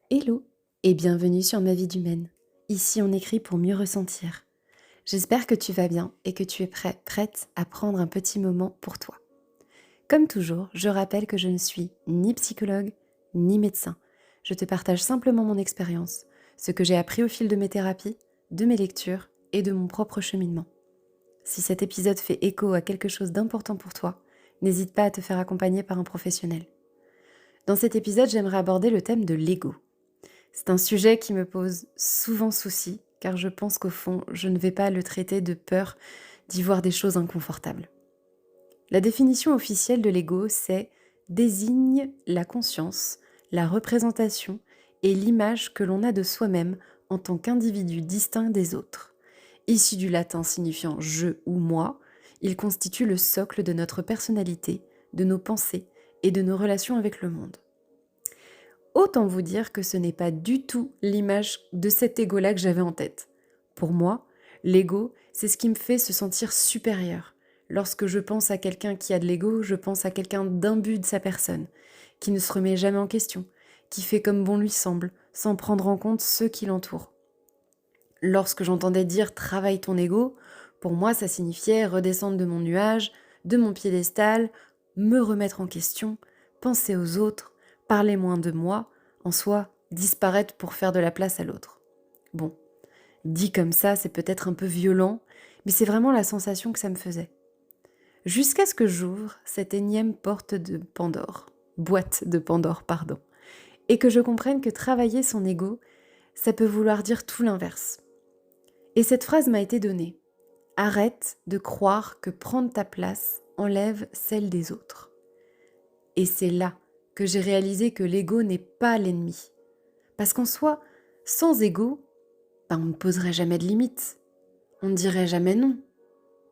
Hello et bienvenue sur Ma vie d'humaine. Ici on écrit pour mieux ressentir. J'espère que tu vas bien et que tu es prête à prendre un petit moment pour toi. Comme toujours, je rappelle que je ne suis ni psychologue ni médecin. Je te partage simplement mon expérience, ce que j'ai appris au fil de mes thérapies, de mes lectures et de mon propre cheminement. Si cet épisode fait écho à quelque chose d'important pour toi, n'hésite pas à te faire accompagner par un professionnel. Dans cet épisode, j'aimerais aborder le thème de l'ego. C'est un sujet qui me pose souvent souci, car je pense qu'au fond, je ne vais pas le traiter de peur d'y voir des choses inconfortables. La définition officielle de l'ego, c'est désigne la conscience, la représentation et l'image que l'on a de soi-même en tant qu'individu distinct des autres. Issu du latin signifiant je ou moi, il constitue le socle de notre personnalité, de nos pensées et de nos relations avec le monde. Autant vous dire que ce n'est pas du tout l'image de cet ego-là que j'avais en tête. Pour moi, l'ego, c'est ce qui me fait se sentir supérieur. Lorsque je pense à quelqu'un qui a de l'ego, je pense à quelqu'un d'imbu de sa personne, qui ne se remet jamais en question, qui fait comme bon lui semble, sans prendre en compte ceux qui l'entourent. Lorsque j'entendais dire « travaille ton ego », pour moi ça signifiait redescendre de mon nuage, de mon piédestal, me remettre en question, penser aux autres, parler moins de moi, en soi, disparaître pour faire de la place à l'autre. Bon, dit comme ça, c'est peut-être un peu violent, mais c'est vraiment la sensation que ça me faisait. Jusqu'à ce que j'ouvre cette énième boîte de Pandore, pardon, et que je comprenne que travailler son ego, ça peut vouloir dire tout l'inverse. Et cette phrase m'a été donnée. Arrête de croire que prendre ta place enlève celle des autres. Et c'est là que j'ai réalisé que l'ego n'est pas l'ennemi. Parce qu'en soi, sans ego, on ne poserait jamais de limites. On ne dirait jamais non.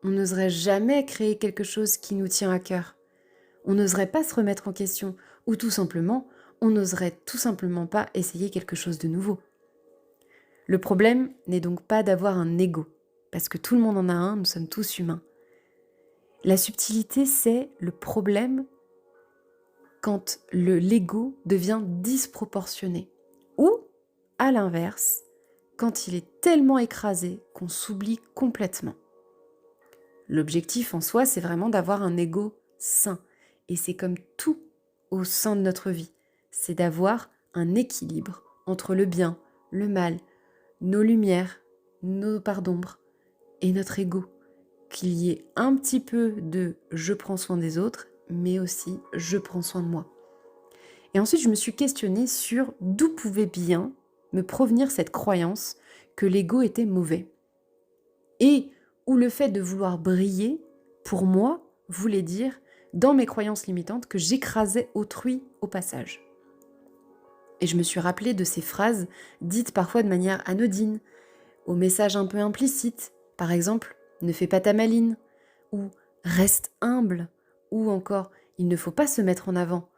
On n'oserait jamais créer quelque chose qui nous tient à cœur. On n'oserait pas se remettre en question. Ou tout simplement, on n'oserait tout simplement pas essayer quelque chose de nouveau. Le problème n'est donc pas d'avoir un ego. Parce que tout le monde en a un, nous sommes tous humains. La subtilité, c'est le problème quand l'ego devient disproportionné. Ou, à l'inverse, quand il est tellement écrasé qu'on s'oublie complètement. L'objectif en soi, c'est vraiment d'avoir un ego sain. Et c'est comme tout au sein de notre vie. C'est d'avoir un équilibre entre le bien, le mal, nos lumières, nos parts d'ombre et notre ego. Qu'il y ait un petit peu de « je prends soin des autres », mais aussi « je prends soin de moi ». Et ensuite, je me suis questionnée sur d'où pouvait bien me provenir cette croyance que l'ego était mauvais. Et où le fait de vouloir briller, pour moi, voulait dire, dans mes croyances limitantes, que j'écrasais autrui au passage. Et je me suis rappelée de ces phrases dites parfois de manière anodine, au message un peu implicite. Par exemple, ne fais pas ta maline, ou reste humble, ou encore il ne faut pas se mettre en avant,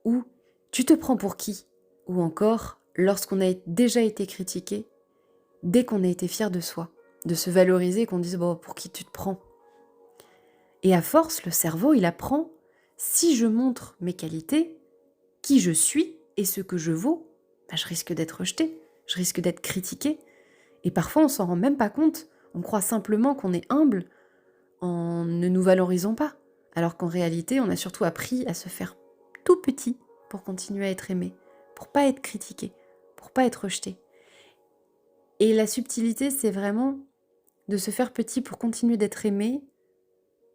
ou tu te prends pour qui, ou encore lorsqu'on a déjà été critiqué, dès qu'on a été fier de soi, de se valoriser, qu'on dise bon, pour qui tu te prends. Et à force, le cerveau, il apprend, si je montre mes qualités, qui je suis et ce que je vaux, je risque d'être rejeté, je risque d'être critiqué. Et parfois, on s'en rend même pas compte. On croit simplement qu'on est humble en ne nous valorisant pas. Alors qu'en réalité, on a surtout appris à se faire tout petit pour continuer à être aimé, pour pas être critiqué, pour pas être rejeté. Et la subtilité, c'est vraiment de se faire petit pour continuer d'être aimé.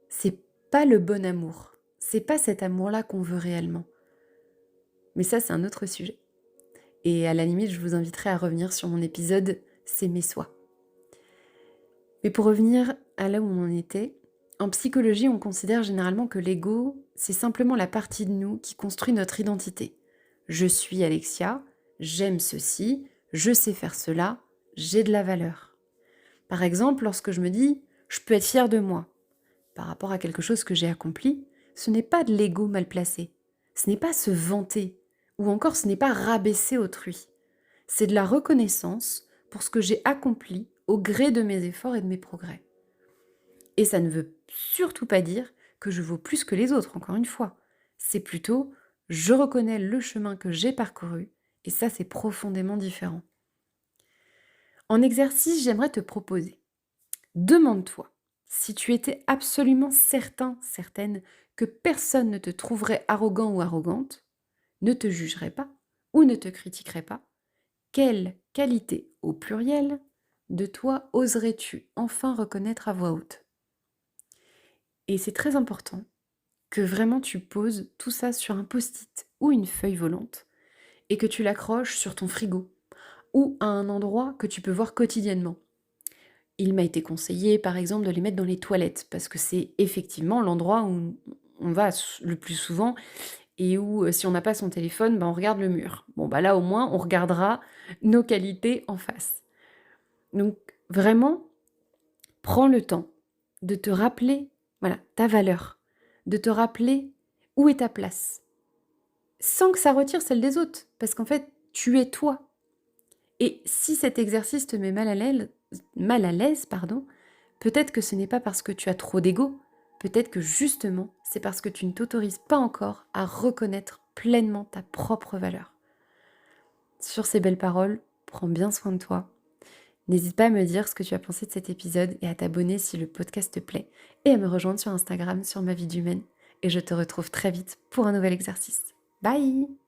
C'est pas le bon amour. C'est pas cet amour-là qu'on veut réellement. Mais ça, c'est un autre sujet. Et à la limite, je vous inviterai à revenir sur mon épisode « S'aimer soi ». Mais pour revenir à là où on en était, en psychologie, on considère généralement que l'ego, c'est simplement la partie de nous qui construit notre identité. Je suis Alexia, j'aime ceci, je sais faire cela, j'ai de la valeur. Par exemple, lorsque je me dis « je peux être fière de moi » par rapport à quelque chose que j'ai accompli, ce n'est pas de l'ego mal placé, ce n'est pas se vanter, ou encore ce n'est pas rabaisser autrui. C'est de la reconnaissance pour ce que j'ai accompli au gré de mes efforts et de mes progrès. Et ça ne veut surtout pas dire que je vaux plus que les autres, encore une fois. C'est plutôt, je reconnais le chemin que j'ai parcouru Et ça, c'est profondément différent. En exercice, j'aimerais te proposer. Demande-toi si tu étais absolument certain, certaine que personne ne te trouverait arrogant ou arrogante, ne te jugerait pas ou ne te critiquerait pas, quelle qualité au pluriel de toi oserais-tu enfin reconnaître à voix haute? Et c'est très important que vraiment tu poses tout ça sur un post-it ou une feuille volante et que tu l'accroches sur ton frigo ou à un endroit que tu peux voir quotidiennement. Il m'a été conseillé, par exemple, de les mettre dans les toilettes parce que c'est effectivement l'endroit où on va le plus souvent et où, si on n'a pas son téléphone, on regarde le mur. Bon, là, au moins, on regardera nos qualités en face. Donc vraiment, prends le temps de te rappeler, voilà, ta valeur, de te rappeler où est ta place, sans que ça retire celle des autres, parce qu'en fait, tu es toi. Et si cet exercice te met mal à l'aise, pardon, peut-être que ce n'est pas parce que tu as trop d'ego, peut-être que justement, c'est parce que tu ne t'autorises pas encore à reconnaître pleinement ta propre valeur. Sur ces belles paroles, prends bien soin de toi. N'hésite pas à me dire ce que tu as pensé de cet épisode et à t'abonner si le podcast te plaît et à me rejoindre sur Instagram sur ma vie d'humaine. Et je te retrouve très vite pour un nouvel exercice. Bye!